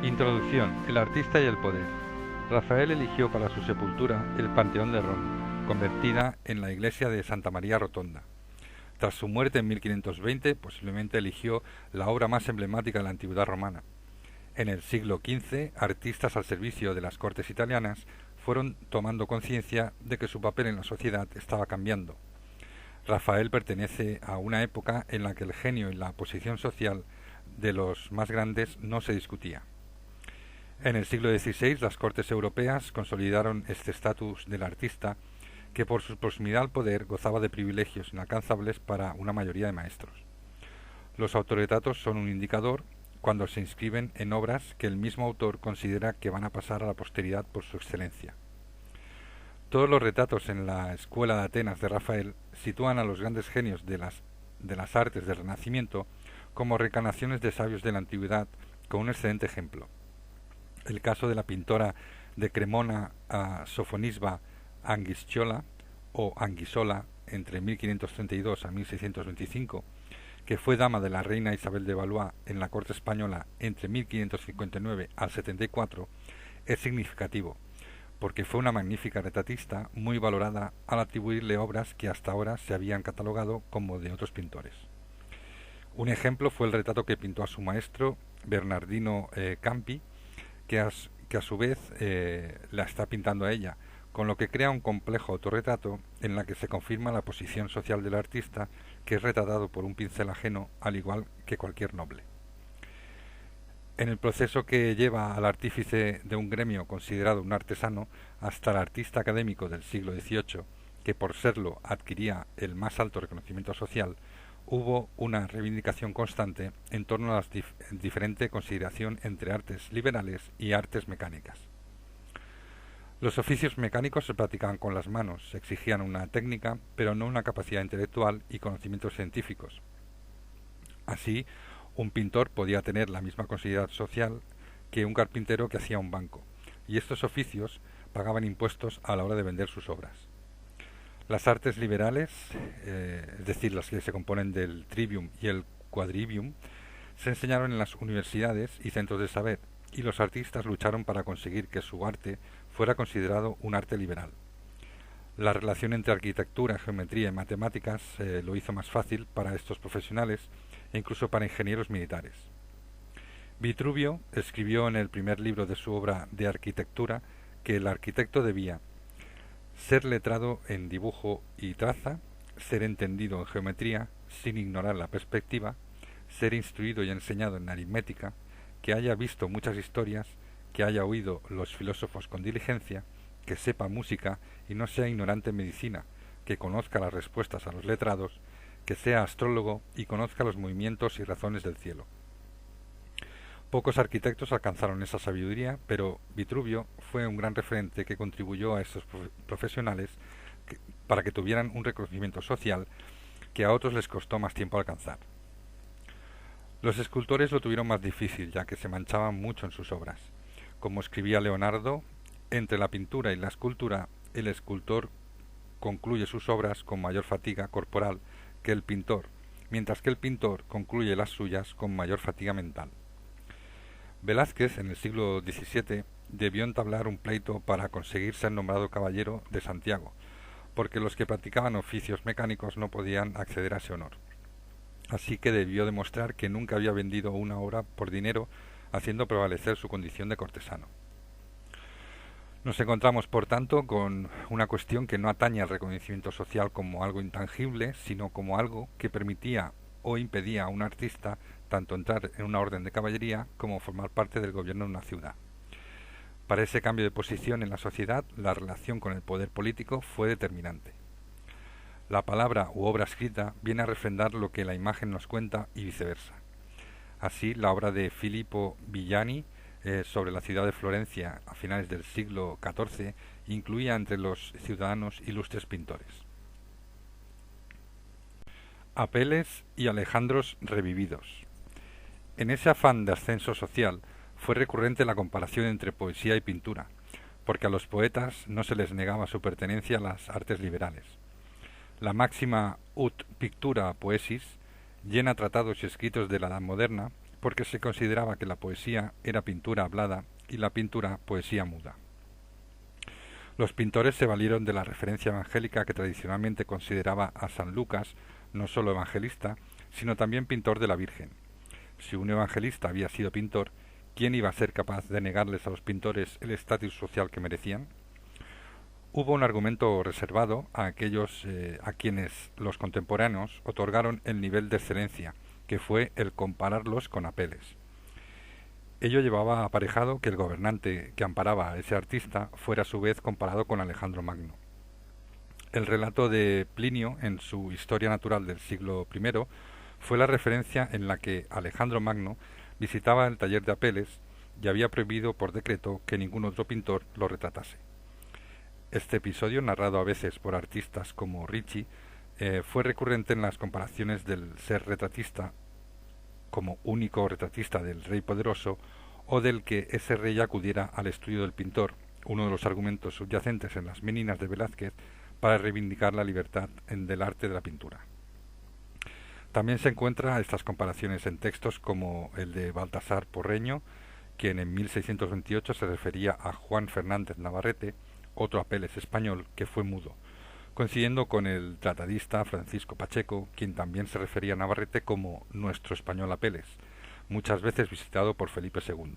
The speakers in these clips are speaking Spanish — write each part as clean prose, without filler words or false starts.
Introducción: el artista y el poder. Rafael eligió para su sepultura el Panteón de Roma, convertida en la iglesia de Santa María Rotonda. Tras su muerte en 1520, posiblemente eligió la obra más emblemática de la antigüedad romana. En el siglo XV, artistas al servicio de las cortes italianas fueron tomando conciencia de que su papel en la sociedad estaba cambiando. Rafael pertenece a una época en la que el genio y la posición social de los más grandes no se discutía. En el siglo XVI, las cortes europeas consolidaron este estatus del artista, que por su proximidad al poder gozaba de privilegios inalcanzables para una mayoría de maestros. Los autorretratos son un indicador cuando se inscriben en obras que el mismo autor considera que van a pasar a la posteridad por su excelencia. Todos los retratos en la Escuela de Atenas de Rafael sitúan a los grandes genios de las artes del Renacimiento como reencarnaciones de sabios de la antigüedad, con un excelente ejemplo. El caso de la pintora de Cremona a Sofonisba Anguisciola o Anguissola entre 1532 a 1625, que fue dama de la reina Isabel de Valois en la corte española entre 1559 al 74, es significativo, porque fue una magnífica retratista muy valorada al atribuirle obras que hasta ahora se habían catalogado como de otros pintores. Un ejemplo fue el retrato que pintó a su maestro Bernardino Campi, que a su vez la está pintando a ella, con lo que crea un complejo autorretrato en la que se confirma la posición social del artista, que es retratado por un pincel ajeno, al igual que cualquier noble. En el proceso que lleva al artífice de un gremio considerado un artesano hasta el artista académico del siglo XVIII, que por serlo adquiría el más alto reconocimiento social, hubo una reivindicación constante en torno a la diferente consideración entre artes liberales y artes mecánicas. Los oficios mecánicos se practicaban con las manos, se exigían una técnica, pero no una capacidad intelectual y conocimientos científicos. Así, un pintor podía tener la misma consideración social que un carpintero que hacía un banco, y estos oficios pagaban impuestos a la hora de vender sus obras. Las artes liberales, es decir, las que se componen del trivium y el quadrivium, se enseñaron en las universidades y centros de saber, y los artistas lucharon para conseguir que su arte fuera considerado un arte liberal. La relación entre arquitectura, geometría y matemáticas lo hizo más fácil para estos profesionales e incluso para ingenieros militares. Vitruvio escribió en el primer libro de su obra de arquitectura que el arquitecto debía ser letrado en dibujo y traza, ser entendido en geometría sin ignorar la perspectiva, ser instruido y enseñado en aritmética, que haya visto muchas historias, que haya oído los filósofos con diligencia, que sepa música y no sea ignorante en medicina, que conozca las respuestas a los letrados, que sea astrólogo y conozca los movimientos y razones del cielo. Pocos arquitectos alcanzaron esa sabiduría, pero Vitruvio fue un gran referente que contribuyó a estos profesionales para que tuvieran un reconocimiento social que a otros les costó más tiempo alcanzar. Los escultores lo tuvieron más difícil, ya que se manchaban mucho en sus obras. Como escribía Leonardo, entre la pintura y la escultura, el escultor concluye sus obras con mayor fatiga corporal que el pintor, mientras que el pintor concluye las suyas con mayor fatiga mental. Velázquez, en el siglo XVII, debió entablar un pleito para conseguir ser nombrado caballero de Santiago, porque los que practicaban oficios mecánicos no podían acceder a ese honor. Así que debió demostrar que nunca había vendido una obra por dinero, haciendo prevalecer su condición de cortesano. Nos encontramos, por tanto, con una cuestión que no atañe al reconocimiento social como algo intangible, sino como algo que permitía o impedía a un artista tanto entrar en una orden de caballería como formar parte del gobierno de una ciudad. Para ese cambio de posición en la sociedad, la relación con el poder político fue determinante. La palabra u obra escrita viene a refrendar lo que la imagen nos cuenta y viceversa. Así, la obra de Filippo Villani sobre la ciudad de Florencia a finales del siglo XIV incluía entre los ciudadanos ilustres pintores. Apeles y Alejandros revividos. En ese afán de ascenso social fue recurrente la comparación entre poesía y pintura, porque a los poetas no se les negaba su pertenencia a las artes liberales. La máxima ut pictura poesis llena tratados y escritos de la Edad Moderna, porque se consideraba que la poesía era pintura hablada y la pintura poesía muda. Los pintores se valieron de la referencia evangélica que tradicionalmente consideraba a San Lucas no solo evangelista, sino también pintor de la Virgen. Si un evangelista había sido pintor, ¿quién iba a ser capaz de negarles a los pintores el estatus social que merecían? Hubo un argumento reservado a aquellos a quienes los contemporáneos otorgaron el nivel de excelencia, que fue el compararlos con Apeles. Ello llevaba aparejado que el gobernante que amparaba a ese artista fuera a su vez comparado con Alejandro Magno. El relato de Plinio en su Historia Natural del siglo I fue la referencia en la que Alejandro Magno visitaba el taller de Apeles y había prohibido por decreto que ningún otro pintor lo retratase. Este episodio, narrado a veces por artistas como Ricci, fue recurrente en las comparaciones del ser retratista como único retratista del rey poderoso o del que ese rey acudiera al estudio del pintor, uno de los argumentos subyacentes en las Meninas de Velázquez para reivindicar la libertad del arte de la pintura. También se encuentra estas comparaciones en textos como el de Baltasar Porreño, quien en 1628 se refería a Juan Fernández Navarrete, otro Apeles español que fue mudo, coincidiendo con el tratadista Francisco Pacheco, quien también se refería a Navarrete como nuestro español Apeles, muchas veces visitado por Felipe II.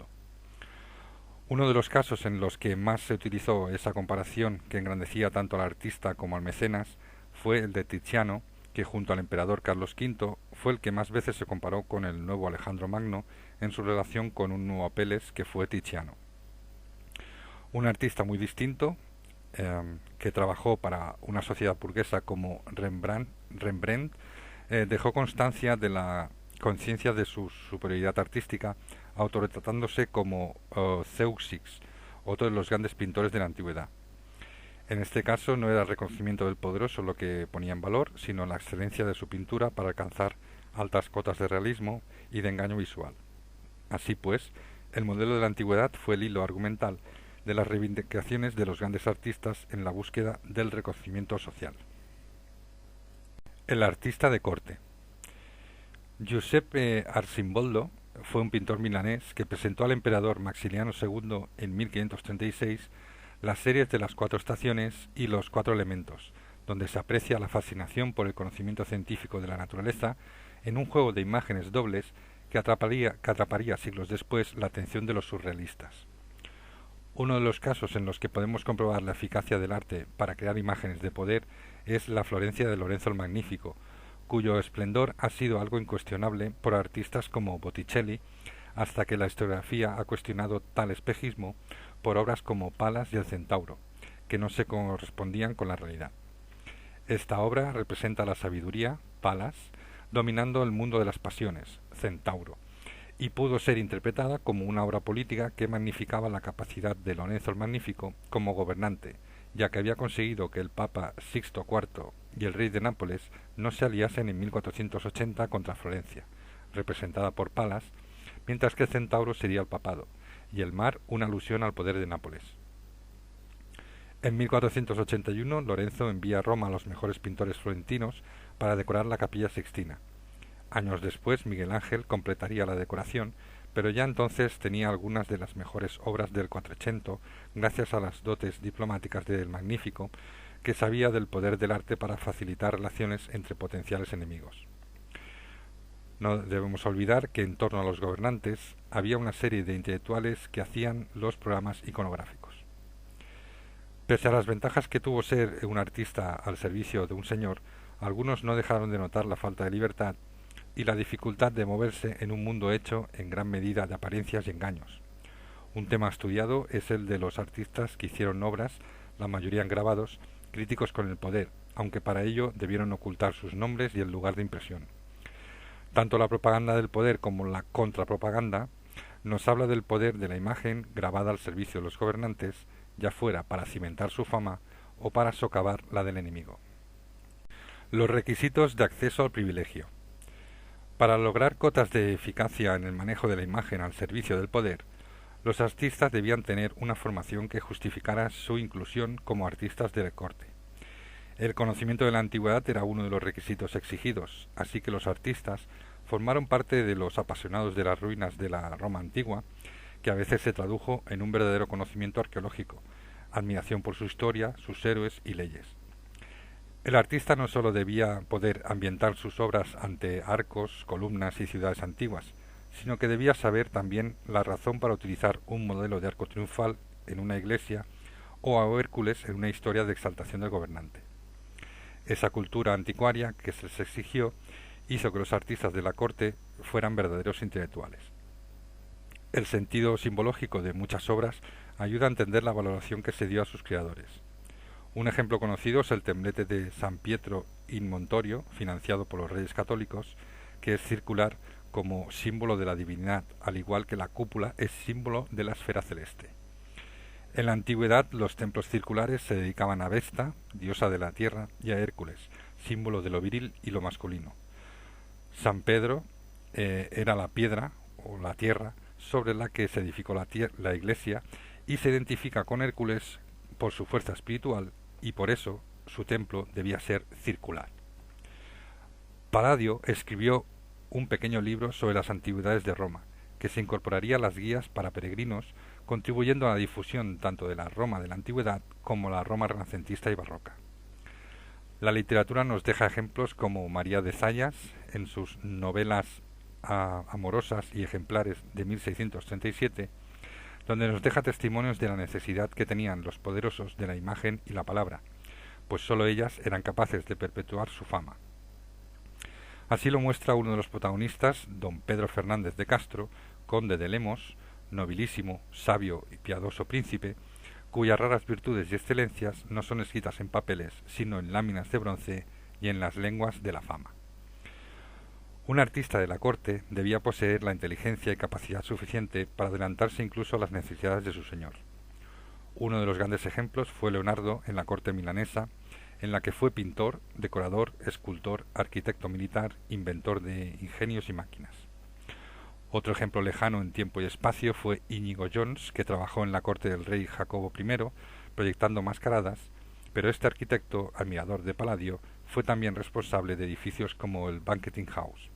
Uno de los casos en los que más se utilizó esa comparación que engrandecía tanto al artista como al mecenas fue el de Tiziano, que junto al emperador Carlos V fue el que más veces se comparó con el nuevo Alejandro Magno en su relación con un nuevo Apeles que fue Tiziano. Un artista muy distinto, que trabajó para una sociedad burguesa como Rembrandt, dejó constancia de la conciencia de su superioridad artística, autorretratándose como Zeuxis, otro de los grandes pintores de la antigüedad. En este caso no era el reconocimiento del poderoso lo que ponía en valor, sino la excelencia de su pintura para alcanzar altas cotas de realismo y de engaño visual. Así pues, el modelo de la antigüedad fue el hilo argumental de las reivindicaciones de los grandes artistas en la búsqueda del reconocimiento social. El artista de corte. Giuseppe Arcimboldo fue un pintor milanés que presentó al emperador Maximiliano II en 1536 las series de las 4 estaciones y los 4 elementos, donde se aprecia la fascinación por el conocimiento científico de la naturaleza en un juego de imágenes dobles que atraparía siglos después la atención de los surrealistas. Uno de los casos en los que podemos comprobar la eficacia del arte para crear imágenes de poder es la Florencia de Lorenzo el Magnífico, cuyo esplendor ha sido algo incuestionable por artistas como Botticelli, hasta que la historiografía ha cuestionado tal espejismo por obras como Palas y el Centauro, que no se correspondían con la realidad. Esta obra representa la sabiduría, Palas, dominando el mundo de las pasiones, Centauro, y pudo ser interpretada como una obra política que magnificaba la capacidad de Lorenzo el Magnífico como gobernante, ya que había conseguido que el Papa Sixto IV y el rey de Nápoles no se aliasen en 1480 contra Florencia, representada por Palas, mientras que el Centauro sería el papado, y el mar una alusión al poder de Nápoles. En 1481 Lorenzo envía a Roma a los mejores pintores florentinos para decorar la Capilla Sixtina. Años después Miguel Ángel completaría la decoración, pero ya entonces tenía algunas de las mejores obras del Quattrocento gracias a las dotes diplomáticas del Magnífico, que sabía del poder del arte para facilitar relaciones entre potenciales enemigos. No debemos olvidar que en torno a los gobernantes había una serie de intelectuales que hacían los programas iconográficos. Pese a las ventajas que tuvo ser un artista al servicio de un señor, algunos no dejaron de notar la falta de libertad y la dificultad de moverse en un mundo hecho en gran medida de apariencias y engaños. Un tema estudiado es el de los artistas que hicieron obras, la mayoría en grabados, críticos con el poder, aunque para ello debieron ocultar sus nombres y el lugar de impresión. Tanto la propaganda del poder como la contrapropaganda nos habla del poder de la imagen grabada al servicio de los gobernantes, ya fuera para cimentar su fama o para socavar la del enemigo. Los requisitos de acceso al privilegio. Para lograr cotas de eficacia en el manejo de la imagen al servicio del poder, los artistas debían tener una formación que justificara su inclusión como artistas de corte. El conocimiento de la antigüedad era uno de los requisitos exigidos, así que los artistas formaron parte de los apasionados de las ruinas de la Roma antigua, que a veces se tradujo en un verdadero conocimiento arqueológico, admiración por su historia, sus héroes y leyes. El artista no sólo debía poder ambientar sus obras ante arcos, columnas y ciudades antiguas, sino que debía saber también la razón para utilizar un modelo de arco triunfal en una iglesia o a Hércules en una historia de exaltación del gobernante. Esa cultura anticuaria que se les exigió hizo que los artistas de la corte fueran verdaderos intelectuales. El sentido simbológico de muchas obras ayuda a entender la valoración que se dio a sus creadores. Un ejemplo conocido es el templete de San Pietro in Montorio, financiado por los Reyes Católicos, que es circular como símbolo de la divinidad, al igual que la cúpula es símbolo de la esfera celeste. En la antigüedad los templos circulares se dedicaban a Vesta, diosa de la tierra, y a Hércules, símbolo de lo viril y lo masculino. San Pedro era la piedra o la tierra sobre la que se edificó la iglesia y se identifica con Hércules por su fuerza espiritual y por eso su templo debía ser circular. Palladio escribió un pequeño libro sobre las antigüedades de Roma, que se incorporaría a las guías para peregrinos, contribuyendo a la difusión tanto de la Roma de la antigüedad como la Roma renacentista y barroca. La literatura nos deja ejemplos como María de Zayas, en sus novelas amorosas y ejemplares de 1637, donde nos deja testimonios de la necesidad que tenían los poderosos de la imagen y la palabra, pues sólo ellas eran capaces de perpetuar su fama. Así lo muestra uno de los protagonistas, don Pedro Fernández de Castro, conde de Lemos, nobilísimo, sabio y piadoso príncipe, cuyas raras virtudes y excelencias no son escritas en papeles, sino en láminas de bronce y en las lenguas de la fama. Un artista de la corte debía poseer la inteligencia y capacidad suficiente para adelantarse incluso a las necesidades de su señor. Uno de los grandes ejemplos fue Leonardo en la corte milanesa, en la que fue pintor, decorador, escultor, arquitecto militar, inventor de ingenios y máquinas. Otro ejemplo lejano en tiempo y espacio fue Íñigo Jones, que trabajó en la corte del rey Jacobo I, proyectando mascaradas, pero este arquitecto, admirador de Palladio, fue también responsable de edificios como el Banqueting House.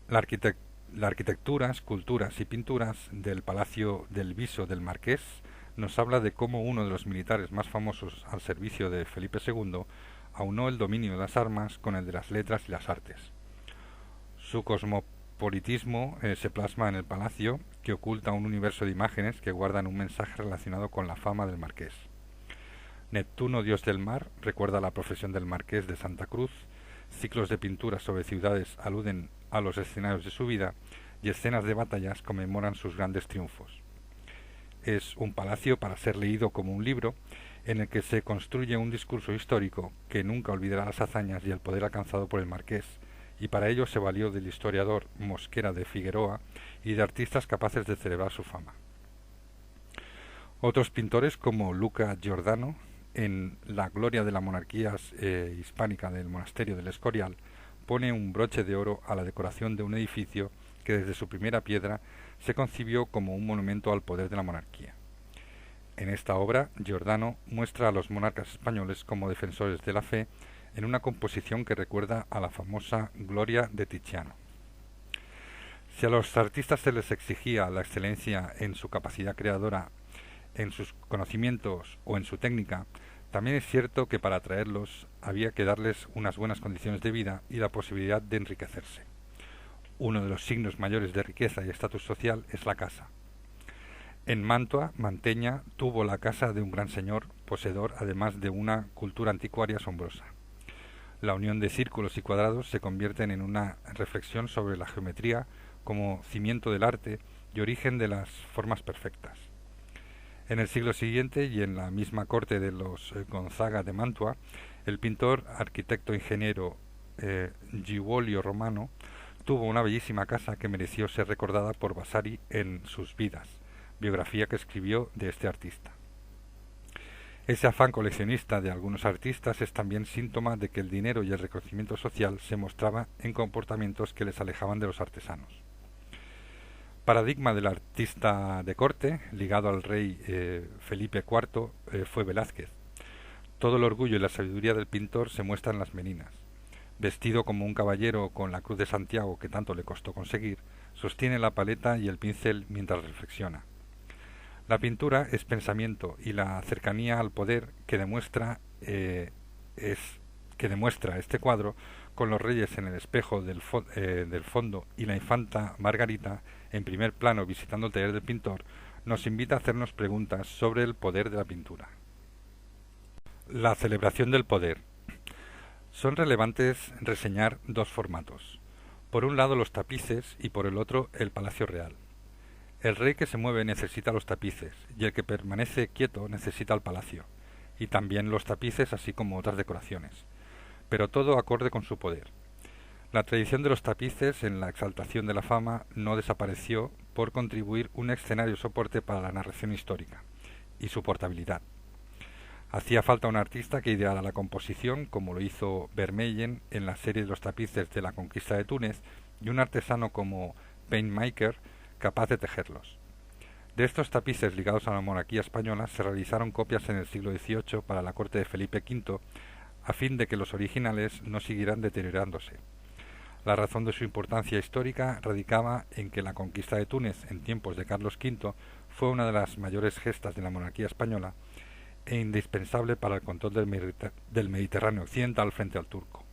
La arquitectura, esculturas y pinturas del Palacio del Viso del Marqués nos habla de cómo uno de los militares más famosos al servicio de Felipe II aunó el dominio de las armas con el de las letras y las artes. Su cosmopolitismo se plasma en el palacio, que oculta un universo de imágenes que guardan un mensaje relacionado con la fama del marqués. Neptuno, dios del mar, recuerda la profesión del marqués de Santa Cruz, ciclos de pinturas sobre ciudades aluden a los escenarios de su vida y escenas de batallas conmemoran sus grandes triunfos. Es un palacio para ser leído como un libro en el que se construye un discurso histórico que nunca olvidará las hazañas y el poder alcanzado por el marqués, y para ello se valió del historiador Mosquera de Figueroa y de artistas capaces de celebrar su fama. Otros pintores como Luca Giordano, en La gloria de la monarquía hispánica del monasterio del Escorial, pone un broche de oro a la decoración de un edificio que desde su primera piedra se concibió como un monumento al poder de la monarquía. En esta obra, Giordano muestra a los monarcas españoles como defensores de la fe en una composición que recuerda a la famosa Gloria de Tiziano. Si a los artistas se les exigía la excelencia en su capacidad creadora, en sus conocimientos o en su técnica, también es cierto que para atraerlos había que darles unas buenas condiciones de vida y la posibilidad de enriquecerse. Uno de los signos mayores de riqueza y estatus social es la casa. En Mantua, Manteña tuvo la casa de un gran señor, poseedor además de una cultura anticuaria asombrosa. La unión de círculos y cuadrados se convierten en una reflexión sobre la geometría como cimiento del arte y origen de las formas perfectas. En el siglo siguiente y en la misma corte de los Gonzaga de Mantua, el pintor, arquitecto ingeniero Giulio Romano tuvo una bellísima casa que mereció ser recordada por Vasari en Sus vidas, biografía que escribió de este artista. Ese afán coleccionista de algunos artistas es también síntoma de que el dinero y el reconocimiento social se mostraba en comportamientos que les alejaban de los artesanos. Paradigma del artista de corte, ligado al rey Felipe IV, fue Velázquez. Todo el orgullo y la sabiduría del pintor se muestra en las meninas. vestido como un caballero con la cruz de Santiago que tanto le costó conseguir, sostiene la paleta y el pincel mientras reflexiona. La pintura es pensamiento y la cercanía al poder que demuestra este cuadro, con los reyes en el espejo del fondo y la infanta Margarita en primer plano visitando el taller del pintor, nos invita a hacernos preguntas sobre el poder de la pintura. La celebración del poder. Son relevantes reseñar dos formatos. Por un lado los tapices y por el otro el Palacio Real. El rey que se mueve necesita los tapices y el que permanece quieto necesita el palacio, y también los tapices así como otras decoraciones, pero todo acorde con su poder. La tradición de los tapices en la exaltación de la fama no desapareció por contribuir un escenario soporte para la narración histórica y su portabilidad. Hacía falta un artista que ideara la composición, como lo hizo Vermeyen en la serie de los tapices de la conquista de Túnez, y un artesano como Paintmaker capaz de tejerlos. De estos tapices ligados a la monarquía española se realizaron copias en el siglo XVIII para la corte de Felipe V, a fin de que los originales no siguieran deteriorándose. La razón de su importancia histórica radicaba en que la conquista de Túnez en tiempos de Carlos V fue una de las mayores gestas de la monarquía española e indispensable para el control del Mediterráneo occidental frente al turco.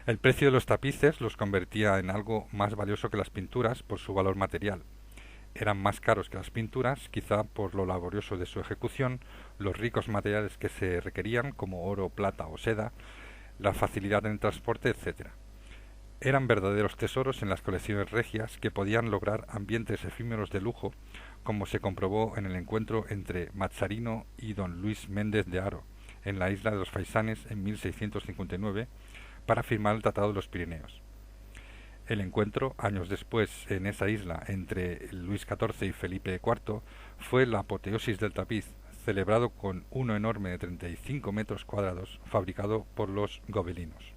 El precio de los tapices los convertía en algo más valioso que las pinturas por su valor material. Eran más caros que las pinturas, quizá por lo laborioso de su ejecución, los ricos materiales que se requerían, como oro, plata o seda, la facilidad en el transporte, etc. Eran verdaderos tesoros en las colecciones regias que podían lograr ambientes efímeros de lujo, como se comprobó en el encuentro entre Mazzarino y don Luis Méndez de Haro, en la isla de los Faisanes en 1659, para firmar el Tratado de los Pirineos. El encuentro, años después, en esa isla, entre Luis XIV y Felipe IV, fue la apoteosis del tapiz, celebrado con uno enorme de 35 metros cuadrados, fabricado por los gobelinos.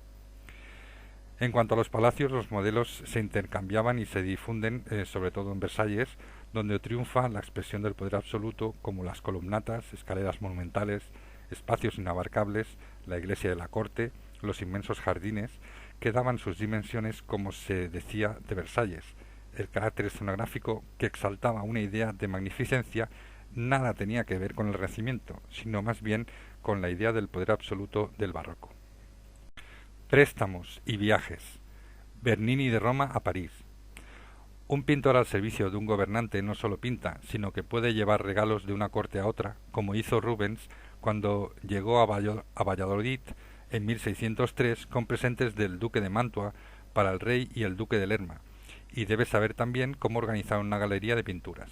En cuanto a los palacios, los modelos se intercambiaban y se difunden, sobre todo en Versalles, donde triunfa la expresión del poder absoluto, como las columnatas, escaleras monumentales, espacios inabarcables, la iglesia de la corte, los inmensos jardines, que daban sus dimensiones, como se decía, de Versalles. El carácter escenográfico que exaltaba una idea de magnificencia nada tenía que ver con el Renacimiento, sino más bien con la idea del poder absoluto del barroco. Préstamos y viajes. Bernini de Roma a París. Un pintor al servicio de un gobernante no solo pinta, sino que puede llevar regalos de una corte a otra, como hizo Rubens cuando llegó a Valladolid en 1603 con presentes del duque de Mantua para el rey y el duque de Lerma, y debe saber también cómo organizar una galería de pinturas.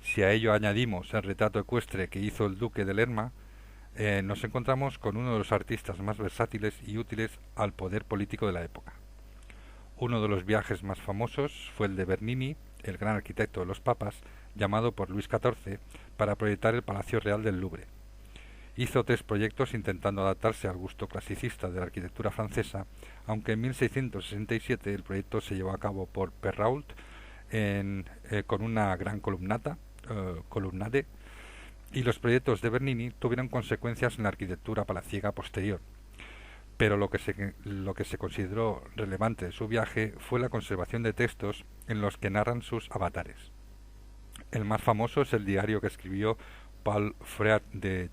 Si a ello añadimos el retrato ecuestre que hizo el duque de Lerma, nos encontramos con uno de los artistas más versátiles y útiles al poder político de la época. Uno de los viajes más famosos fue el de Bernini, el gran arquitecto de los papas, llamado por Luis XIV, para proyectar el Palacio Real del Louvre. Hizo 3 proyectos intentando adaptarse al gusto clasicista de la arquitectura francesa, aunque en 1667 el proyecto se llevó a cabo por Perrault con una gran columnade, y los proyectos de Bernini tuvieron consecuencias en la arquitectura palaciega posterior. Pero lo que se consideró relevante de su viaje fue la conservación de textos en los que narran sus avatares. El más famoso es el diario que escribió Paul Freart de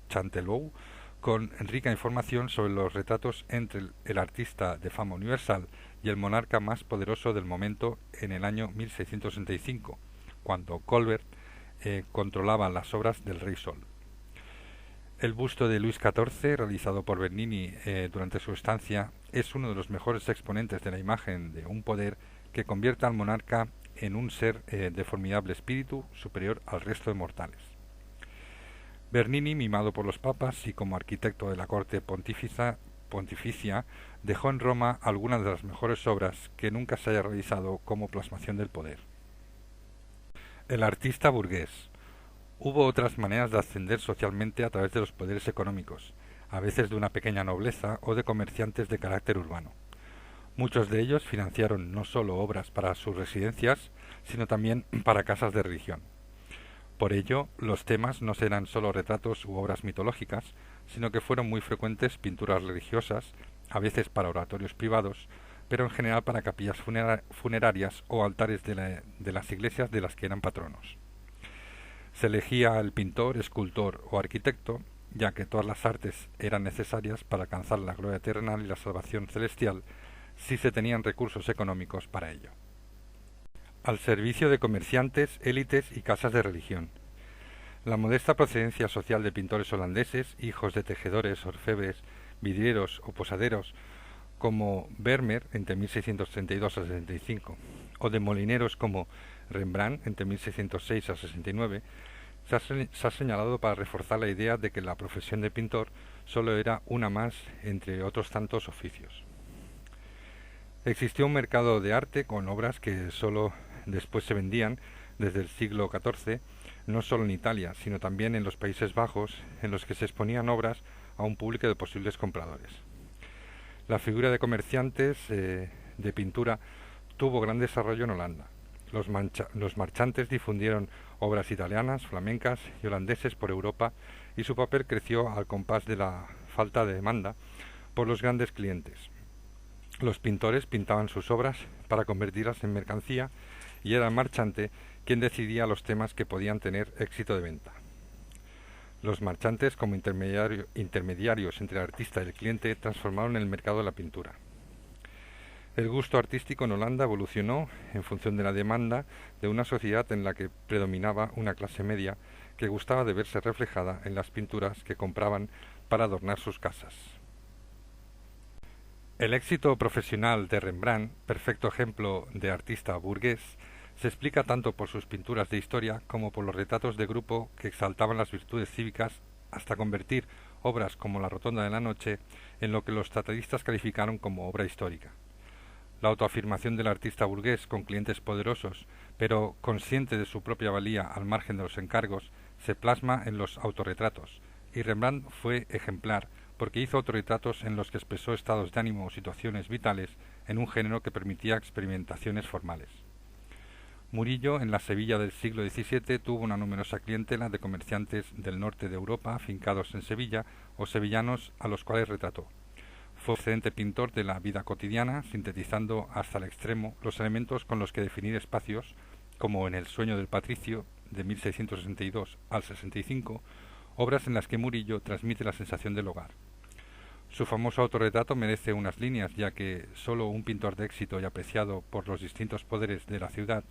Chanteloup, con rica información sobre los retratos entre el artista de fama universal y el monarca más poderoso del momento en el año 1665, cuando Colbert controlaba las obras del Rey Sol. El busto de Luis XIV, realizado por Bernini durante su estancia, es uno de los mejores exponentes de la imagen de un poder que convierte al monarca en un ser de formidable espíritu superior al resto de mortales. Bernini, mimado por los papas y como arquitecto de la corte pontificia, dejó en Roma algunas de las mejores obras que nunca se haya realizado como plasmación del poder. El artista burgués. Hubo otras maneras de ascender socialmente a través de los poderes económicos, a veces de una pequeña nobleza o de comerciantes de carácter urbano. Muchos de ellos financiaron no solo obras para sus residencias, sino también para casas de religión. Por ello, los temas no serán solo retratos u obras mitológicas, sino que fueron muy frecuentes pinturas religiosas, a veces para oratorios privados, pero en general para capillas funerarias o altares de las iglesias de las que eran patronos. Se elegía al pintor, escultor o arquitecto, ya que todas las artes eran necesarias para alcanzar la gloria terrenal y la salvación celestial, si se tenían recursos económicos para ello. Al servicio de comerciantes, élites y casas de religión. La modesta procedencia social de pintores holandeses, hijos de tejedores, orfebres, vidrieros o posaderos, como Vermeer entre 1632 a 65, o de molineros como Rembrandt entre 1606 a 69, se ha señalado para reforzar la idea de que la profesión de pintor solo era una más entre otros tantos oficios. Existió un mercado de arte con obras que solo después se vendían desde el siglo XIV, no solo en Italia, sino también en los Países Bajos, en los que se exponían obras a un público de posibles compradores. La figura de comerciantes de pintura tuvo gran desarrollo en Holanda. Los marchantes difundieron obras italianas, flamencas y holandeses por Europa, y su papel creció al compás de la falta de demanda por los grandes clientes. Los pintores pintaban sus obras para convertirlas en mercancía y era el marchante quien decidía los temas que podían tener éxito de venta. Los marchantes, como intermediarios entre el artista y el cliente, transformaron el mercado de la pintura. El gusto artístico en Holanda evolucionó en función de la demanda de una sociedad en la que predominaba una clase media que gustaba de verse reflejada en las pinturas que compraban para adornar sus casas. El éxito profesional de Rembrandt, perfecto ejemplo de artista burgués, se explica tanto por sus pinturas de historia como por los retratos de grupo que exaltaban las virtudes cívicas hasta convertir obras como La Rotonda de la Noche en lo que los tratadistas calificaron como obra histórica. La autoafirmación del artista burgués con clientes poderosos, pero consciente de su propia valía al margen de los encargos, se plasma en los autorretratos, y Rembrandt fue ejemplar porque hizo autorretratos en los que expresó estados de ánimo o situaciones vitales en un género que permitía experimentaciones formales. Murillo, en la Sevilla del siglo XVII, tuvo una numerosa clientela de comerciantes del norte de Europa afincados en Sevilla o sevillanos a los cuales retrató. Fue un excelente pintor de la vida cotidiana, sintetizando hasta el extremo los elementos con los que definir espacios, como en El sueño del patricio, de 1662 al 65, obras en las que Murillo transmite la sensación del hogar. Su famoso autorretrato merece unas líneas, ya que sólo un pintor de éxito y apreciado por los distintos poderes de la ciudad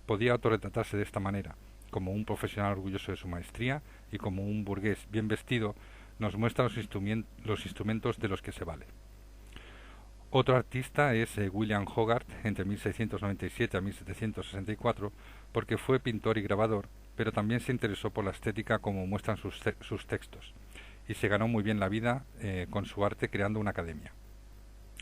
podía autorretratarse de esta manera, como un profesional orgulloso de su maestría y como un burgués bien vestido nos muestra los instrumentos de los que se vale. Otro artista es William Hogarth, entre 1697 a 1764, porque fue pintor y grabador, pero también se interesó por la estética como muestran sus textos, y se ganó muy bien la vida con su arte creando una academia.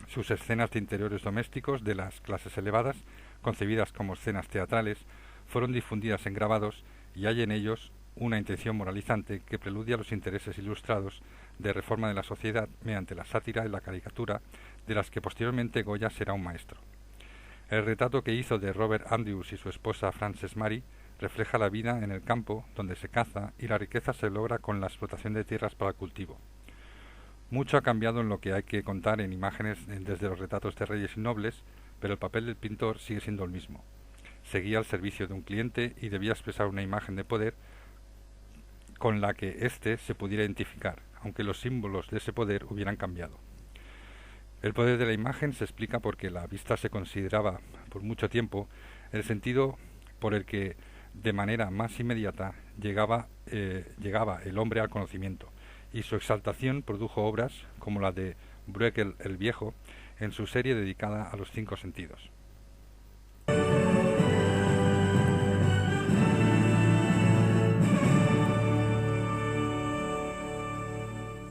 Sus escenas de interiores domésticos de las clases elevadas, concebidas como escenas teatrales, fueron difundidas en grabados y hay en ellos una intención moralizante que preludia los intereses ilustrados de reforma de la sociedad mediante la sátira y la caricatura, de las que posteriormente Goya será un maestro. El retrato que hizo de Robert Andrews y su esposa Frances Mary refleja la vida en el campo, donde se caza, y la riqueza se logra con la explotación de tierras para el cultivo. Mucho ha cambiado en lo que hay que contar en imágenes desde los retratos de reyes y nobles, pero el papel del pintor sigue siendo el mismo. Seguía al servicio de un cliente y debía expresar una imagen de poder con la que éste se pudiera identificar, aunque los símbolos de ese poder hubieran cambiado. El poder de la imagen se explica porque la vista se consideraba por mucho tiempo el sentido por el que de manera más inmediata llegaba el hombre al conocimiento, y su exaltación produjo obras como la de Bruegel el Viejo en su serie dedicada a los 5 sentidos.